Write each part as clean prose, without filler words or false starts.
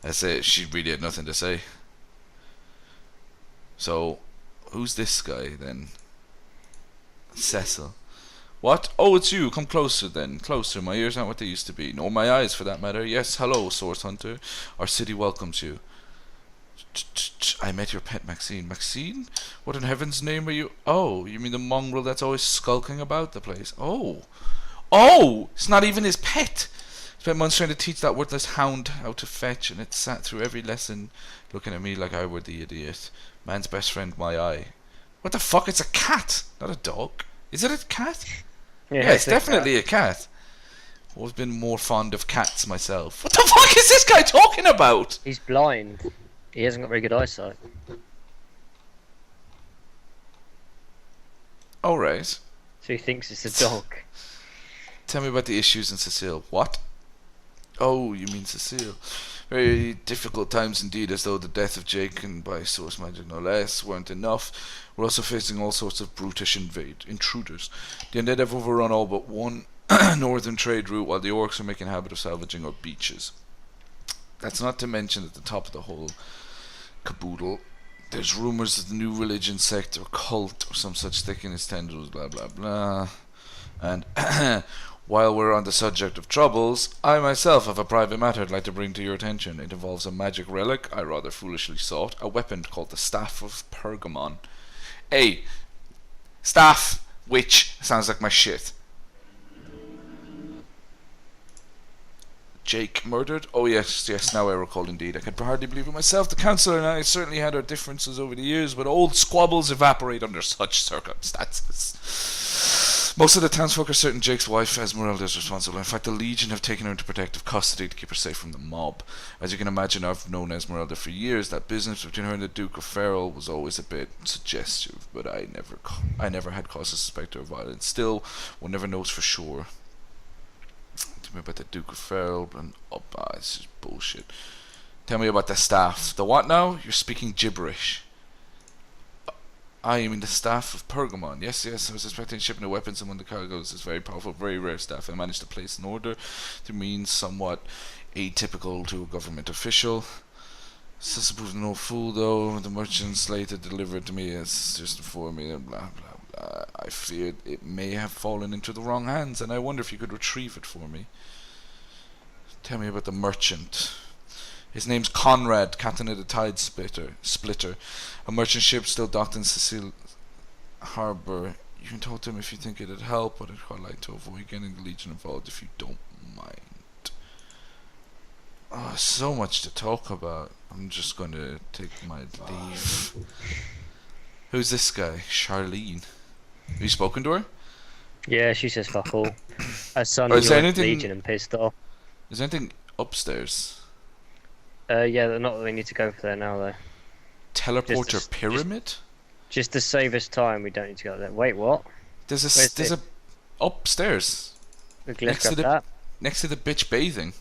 I say she really had nothing to say. So, who's this guy then? Cecil. What? Oh, it's you. Come closer then. Closer. My ears aren't what they used to be. Nor my eyes, for that matter. Yes, hello, Source Hunter. Our city welcomes you. I met your pet, Maxine. Maxine? What in heaven's name are you? Oh, you mean the mongrel that's always skulking about the place? Oh. Oh! It's not even his pet! Spent months trying to teach that worthless hound how to fetch, and it sat through every lesson looking at me like I were the idiot. Man's best friend, my eye. What the fuck? It's a cat, not a dog. Is it a cat? Yeah, it's definitely a cat. I've always been more fond of cats myself. What the fuck is this guy talking about? He's blind. He hasn't got very good eyesight. Alright. So he thinks it's a dog. Tell me about the issues in Cecile. What? Oh, you mean Cecile. Very difficult times indeed, as though the death of Jake, and by source magic no less, weren't enough. We're also facing all sorts of brutish intruders. The undead have overrun all but one northern trade route, while the orcs are making a habit of salvaging our beaches. That's not to mention at the top of the whole caboodle, there's rumours of the new religion sect or cult or some such sticking its tendrils, blah blah blah. And while we're on the subject of troubles, I myself have a private matter I'd like to bring to your attention. It involves a magic relic I rather foolishly sought, a weapon called the Staff of Pergamon. Hey, staff, witch, sounds like my shit. Jake murdered? Oh yes, yes, now I recall indeed. I could hardly believe it myself. The councillor and I certainly had our differences over the years, but old squabbles evaporate under such circumstances. Most of the townsfolk are certain Jake's wife, Esmeralda, is responsible. In fact, the Legion have taken her into protective custody to keep her safe from the mob. As you can imagine, I've known Esmeralda for years. That business between her and the Duke of Ferrol was always a bit suggestive, but I never had cause to suspect her of violence. Still, one never knows for sure. Tell me about the Duke of Ferrol and it's just bullshit. Tell me about the staff. The what now? You're speaking gibberish. You mean the Staff of Pergamon? Yes, yes, I was expecting shipping the weapons among the cargoes. This very powerful, very rare staff I managed to place in order to mean somewhat atypical to a government official. Sus proved no fool though. The merchants later delivered to me as just before me and blah blah blah. I feared it may have fallen into the wrong hands, and I wonder if you could retrieve it for me. Tell me about the merchant. His name's Conrad, captain of the Tide Splitter. A merchant ship still docked in Cecile Harbour. You can talk to him if you think it'd help, but I'd quite like to avoid getting the Legion involved if you don't mind. Oh, so much to talk about. I'm just going to take my leave. Who's this guy? Charlene. Have you spoken to her? Yeah, she says fuck all. Her son Is there joined the anything- Legion and pissed off. Is there anything upstairs? Yeah, they're not. They need to go for there now though. Teleport Just- or pyramid? Just to save us time, we don't need to go there. Wait, what? There's Where's a upstairs Let's Next to grab that. next to the bitch bathing.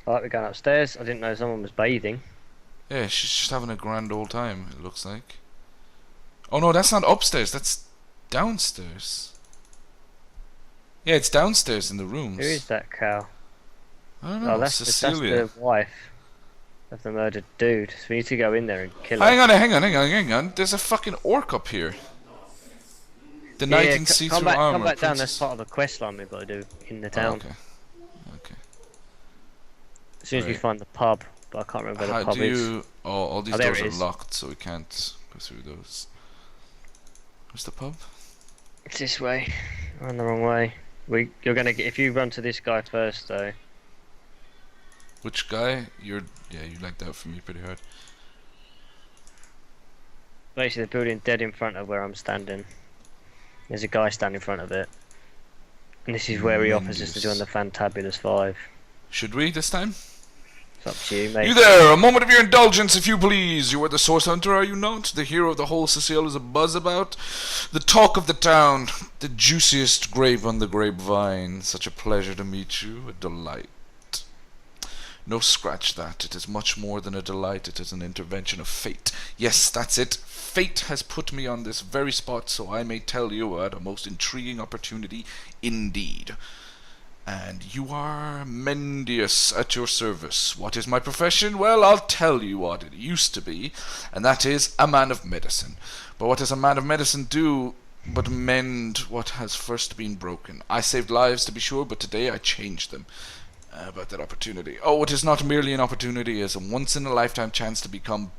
Alright, we're going upstairs. I didn't know someone was bathing. Yeah, she's just having a grand old time. It looks like. Oh no, that's not upstairs. That's downstairs. Yeah, it's downstairs in the rooms. Who is that cow? I don't know. Oh, that's Cecilia. the wife of the murdered dude. So we need to go in there and kill her. Hang on. There's a fucking orc up here. The knight in see-through armor. Come back down. princess- That's part of the quest line we've got to do in the Oh, town. okay. As soon as we Right. find the pub, but I can't remember where How the pub do is. you? Oh, all these Oh, there doors it are is. locked, so we can't go through those. Where's the pub? It's this way. Run the wrong way. You're gonna get if you run to this guy first though. Which guy? You like that for me pretty hard. Basically, the building dead in front of where I'm standing. There's a guy standing in front of it, and this is where he offers us to join the Fantabulous Five. Should we this time? It's up to you, mate. You there! A moment of your indulgence, if you please. You are the Source Hunter, are you not? The hero of the whole Cecile is a buzz about. The talk of the town. The juiciest grape on the grapevine. Such a pleasure to meet you. A delight. No, scratch that. It is much more than a delight. It is an intervention of fate. Yes, that's it. Fate has put me on this very spot, so I may tell you at a most intriguing opportunity indeed. And you are Mendius at your service. What is my profession? Well, I'll tell you what it used to be, and that is a man of medicine. But what does a man of medicine do but mend what has first been broken? I saved lives, to be sure, but today I changed them. About that opportunity. Oh, it is not merely an opportunity, it is a once-in-a-lifetime chance to become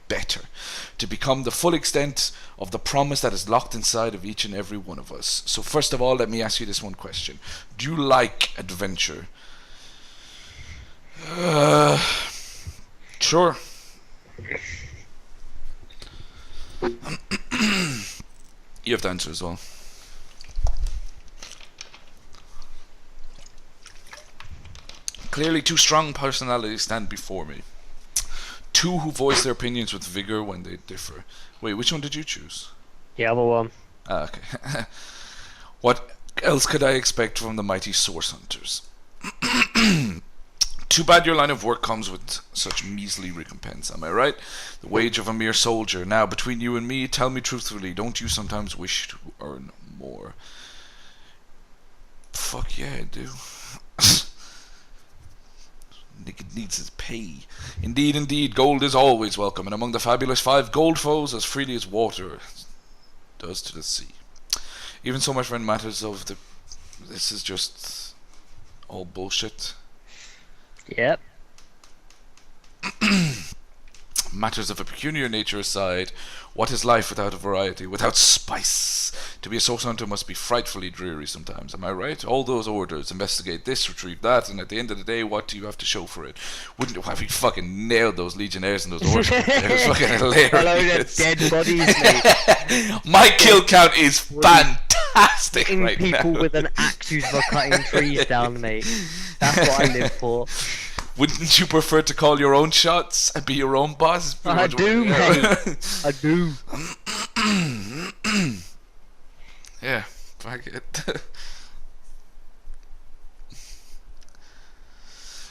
better, to become the full extent of the promise that is locked inside of each and every one of us. So first of all, let me ask you this one question. Do you like adventure? Sure. You have to answer as well. Clearly two strong personalities stand before me. Two who voice their opinions with vigor when they differ. Wait, which one did you choose? The other one. Ah, okay. What else could I expect from the mighty Source Hunters? Too bad your line of work comes with such measly recompense, am I right? The wage of a mere soldier. Now, between you and me, tell me truthfully, don't you sometimes wish to earn more? Fuck yeah, I do. It needs its pay. Indeed, indeed, gold is always welcome, and among the fabulous 5, gold flows as freely as water does to the sea. Even so, my friend, matters of the... This is just all bullshit. Yep. Matters of a pecuniary nature aside, what is life without a variety, without spice? To be a source hunter must be frightfully dreary sometimes, am I right? All those orders, investigate this, retrieve that, and at the end of the day, what do you have to show for it? Wouldn't you have you fucking nailed those legionnaires and those orcs? It was fucking hilarious. Hello, dead bodies, mate. My kill count is fantastic right people now. with an axe who's for cutting trees down, mate. That's what I live for. Wouldn't you prefer to call your own shots and be your own boss? I do, mate. I do. Yeah, fuck it.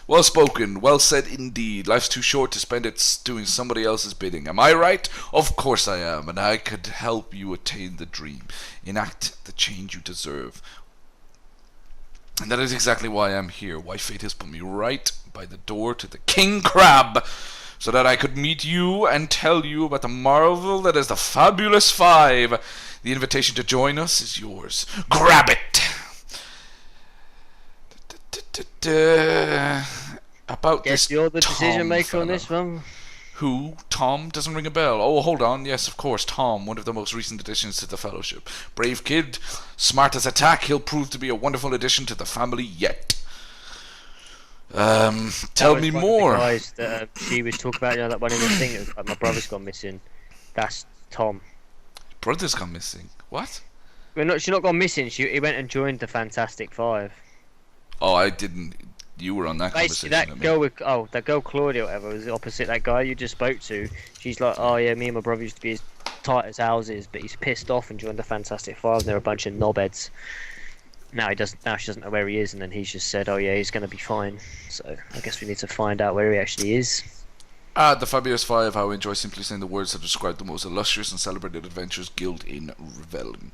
Well spoken, well said indeed. Life's too short to spend it doing somebody else's bidding. Am I right? Of course I am, and I could help you attain the dream, enact the change you deserve. And that is exactly why I'm here, why fate has put me right by the door to the King Crab, so that I could meet you and tell you about the marvel that is the Fabulous 5. The invitation to join us is yours. Grab it! About Guess this you're the Tom decision maker on fella. this one. Who? Tom? Doesn't ring a bell. Oh, hold on. Yes, of course, Tom, one of the most recent additions to the Fellowship. Brave kid, smart as attack, he'll prove to be a wonderful addition to the family yet. Tell me more. Guys that she was talking about, you know, that one in the thing, it was like, my brother's gone missing. That's Tom. Brother's gone missing. What? Well, she's not gone missing. He went and joined the Fantastic Five. Oh, I didn't. You were on that Basically, conversation. that girl Claudia, or whatever, was opposite that guy you just spoke to. She's like, oh yeah, me and my brother used to be as tight as houses, but he's pissed off and joined the Fantastic Five. And they're a bunch of knobheads. Now she doesn't know where he is, and then he's just said, oh yeah, he's gonna be fine. So I guess we need to find out where he actually is. The Fabulous 5, how I enjoy simply saying the words that describe the most illustrious and celebrated adventures guild in Revelin.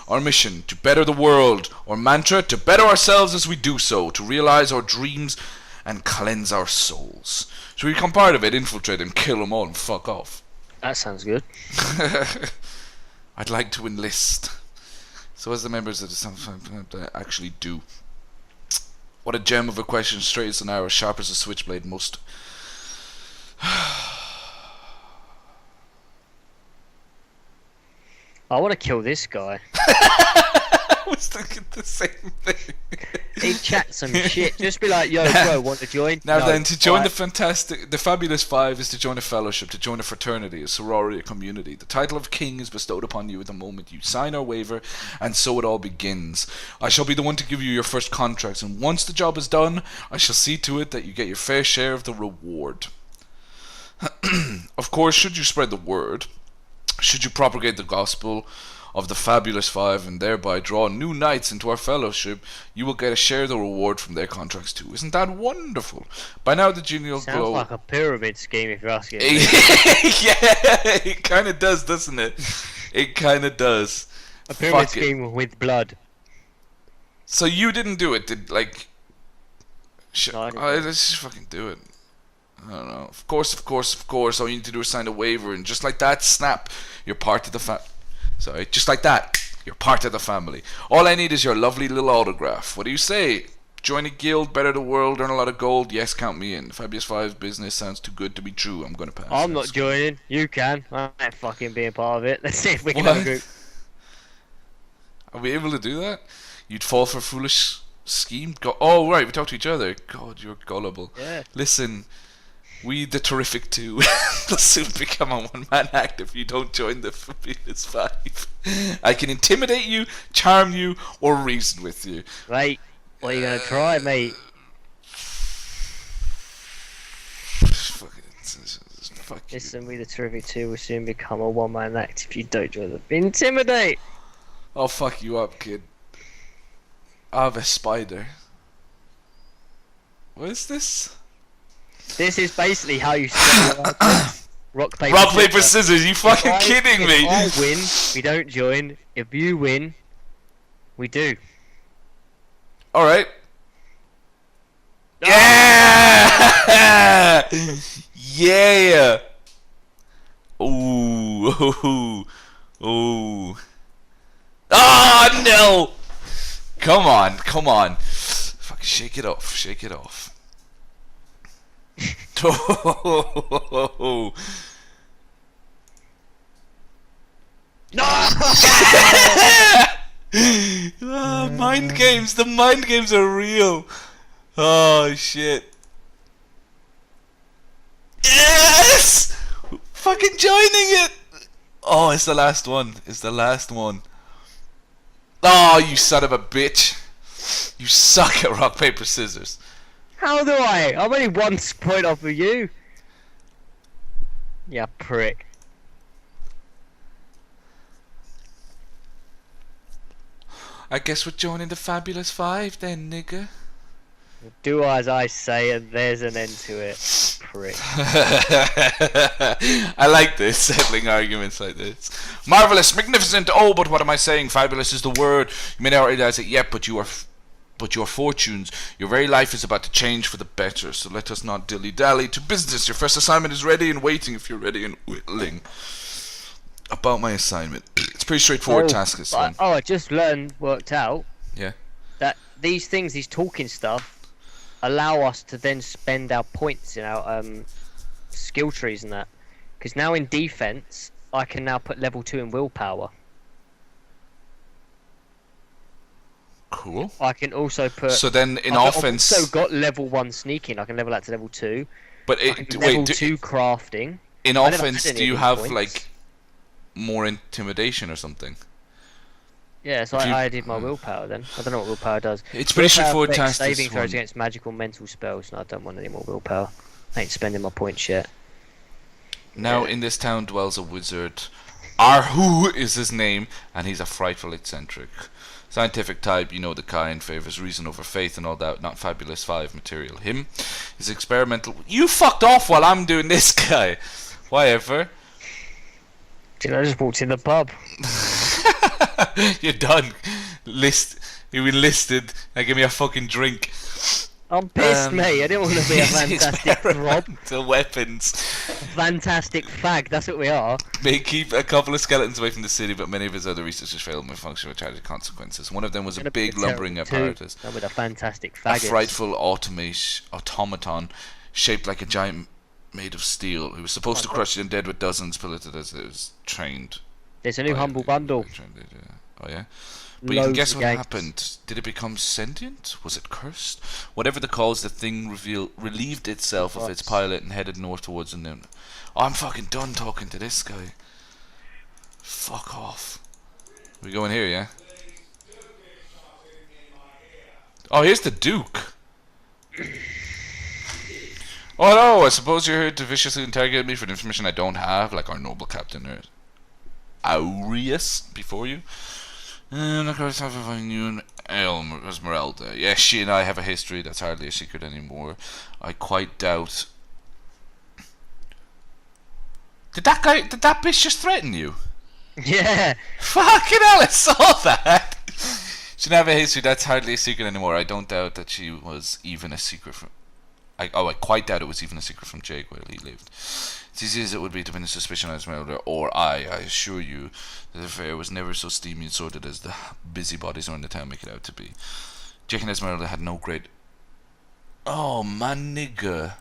Our mission, to better the world. Our mantra, to better ourselves as we do so, to realize our dreams and cleanse our souls. So we become part of it, infiltrate and kill them all and fuck off. That sounds good. I'd like to enlist. So as the members of the actually do. What a gem of a question, straight as an arrow, sharp as a switchblade, most... I want to kill this guy. I was thinking the same thing. He chats some shit. Just be like, yo, bro, want to join? Now No, then, to join alright. the Fabulous 5 is to join a fellowship, to join a fraternity, a sorority, a community. The title of king is bestowed upon you at the moment you sign our waiver, and so it all begins. I shall be the one to give you your first contracts, and once the job is done, I shall see to it that you get your fair share of the reward. Of course, should you spread the word, should you propagate the gospel of the Fabulous 5 and thereby draw new knights into our fellowship, you will get a share of the reward from their contracts too. Isn't that wonderful? By now the genial Sounds glow... like a pyramid scheme if you're asking me. Yeah, it kind of does, doesn't it? It kind of does. A pyramid Fuck it. scheme with blood. So you didn't do it, did like? No, I didn't do it. Let's just fucking do it. I don't know. Of course. All you need to do is sign a waiver, and just like that, snap, you're part of the Sorry, just like that, you're part of the family. All I need is your lovely little autograph. What do you say? Join a guild, better the world, earn a lot of gold. Yes, count me in. Fabulous Five's business sounds too good to be true. I'm gonna pass. I'm not joining. You can. I ain't fucking being part of it. Let's see if we can have a group. Are we able to do that? You'd fall for a foolish scheme? Oh, right, we talk to each other. God, you're gullible. Yeah. Listen, we the Terrific Two will soon become a one-man act if you don't join the Fabulous Five. I can intimidate you, charm you, or reason with you. Mate, what are you gonna try, mate? Fuck you. Listen, we the Terrific Two will soon become a one-man act if you don't join them. Intimidate! I'll fuck you up, kid. I have a spider. What is this? This is basically how you rock, paper, Rock, paper, scissors. You fucking kidding me? If I win, we don't join. If you win, we do. Alright. Yeah! Yeah! Ooh. Ooh. Oh, no! Come on. Fuck, shake it off. Oh. No! Mind games. The mind games are real. Oh, shit. Yes! Fucking joining it! Oh, it's the last one. Oh, you son of a bitch. You suck at rock, paper, scissors. How do I? I'm only 1 point off of you. Yeah, prick. I guess we're joining the Fabulous Five then, nigga. Do as I say and there's an end to it, prick. I like this, settling arguments like this. Marvelous, magnificent, oh, but what am I saying? Fabulous is the word. You may not realize it yet, but your fortunes, your very life is about to change for the better. So let us not dilly-dally. To business, your first assignment is ready and waiting if you're ready and willing. About my assignment. It's a pretty straightforward task, this one. Oh, I just worked out. Yeah. That these things, these talking stuff, allow us to then spend our points in our skill trees and that. Because now in defense, I can now put level 2 in willpower. Cool. I can also put. So then in I've offense. also got level 1 sneaking. I can level that to level 2. But level 2 crafting. In offense, do you have like more intimidation or something? Yeah, so I did my willpower then. I don't know what willpower does. It's pretty straightforward Willpower task. Saving throws against magical mental spells. No, I don't want any more willpower. I ain't spending my points yet. Now in this town dwells a wizard. Arhu is his name, and he's a frightful eccentric. Scientific type, you know the kind, favors reason over faith and all that, not Fabulous Five material. Him is experimental. You fucked off while I'm doing this, guy. Whatever. Dude, I just walked in the pub. You're done. You enlisted. Now give me a fucking drink. I'm pissed, mate. I didn't want to be a fantastic rob. The weapons. Fantastic fag, that's what we are. May keep a couple of skeletons away from the city, but many of his other researchers failed and function with tragic consequences. One of them was a big lumbering apparatus. And with a fantastic A faggot. frightful automaton shaped like a giant made of steel. He was supposed to crush it and dead with dozens, piloted as it was trained. There's a new humble bundle. Oh yeah? But you can guess what happened. Did it become sentient? Was it cursed? Whatever the cause, the thing relieved itself of its pilot and headed north towards the noon. Oh, I'm fucking done talking to this guy. Fuck off. We going here, yeah? Oh, here's the Duke. Oh no, I suppose you're here to viciously interrogate me for the information I don't have, like our noble captain Aureus before you. And of course, I knew Esmeralda. Yes, she and I have a history that's hardly a secret anymore. I quite doubt. Did that bitch just threaten you? Yeah. Fucking hell, I saw that. She didn't have a history. That's hardly a secret anymore. I don't doubt that she was even a secret from. I quite doubt it was even a secret from Jake while he lived. It's easy as it would be to pin a suspicion on Esmeralda or I assure you, the affair was never so steamy and sordid as the busybodies around the town make it out to be. Jake and Esmeralda had no great. Oh, my nigga.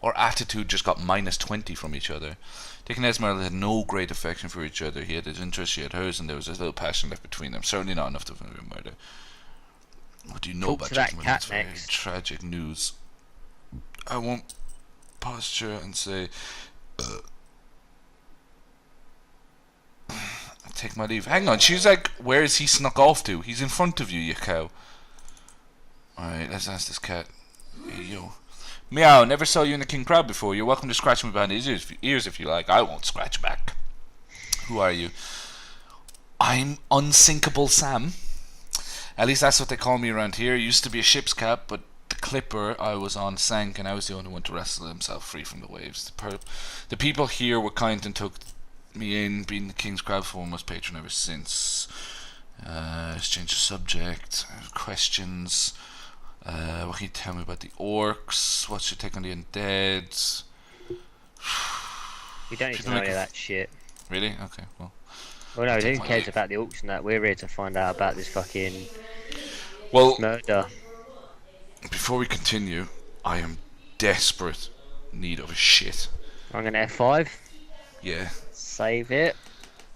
Our attitude just got -20 from each other. Dick and Esmeralda had no great affection for each other. He had his interest, she had hers, and there was a little passion left between them. Certainly not enough to murder. What do you know Talk about to that gentlemen? cat That's very next. tragic news. I won't posture and say, I take my leave. Hang on, she's like, where is he snuck off to? He's in front of you, you cow. Alright, let's ask this cat. Hey, yo. Meow, never saw you in the king crowd before. You're welcome to scratch me behind his ears if you like. I won't scratch back. Who are you? I'm Unsinkable Sam. At least that's what they call me around here. Used to be a ship's cap, but the clipper I was on sank, and I was the only one to wrestle himself free from the waves. The people here were kind and took me in. Being the king's crab foremost patron ever since. Let's change the subject. I have questions. What can you tell me about the orcs? What's your take on the undead? We don't need to know any of that shit. Really? Okay, well. Well, no, who cares about the orcs and that? We're here to find out about this fucking murder. Before we continue, I am desperate need of a shit. I'm gonna F5. Yeah. Save it.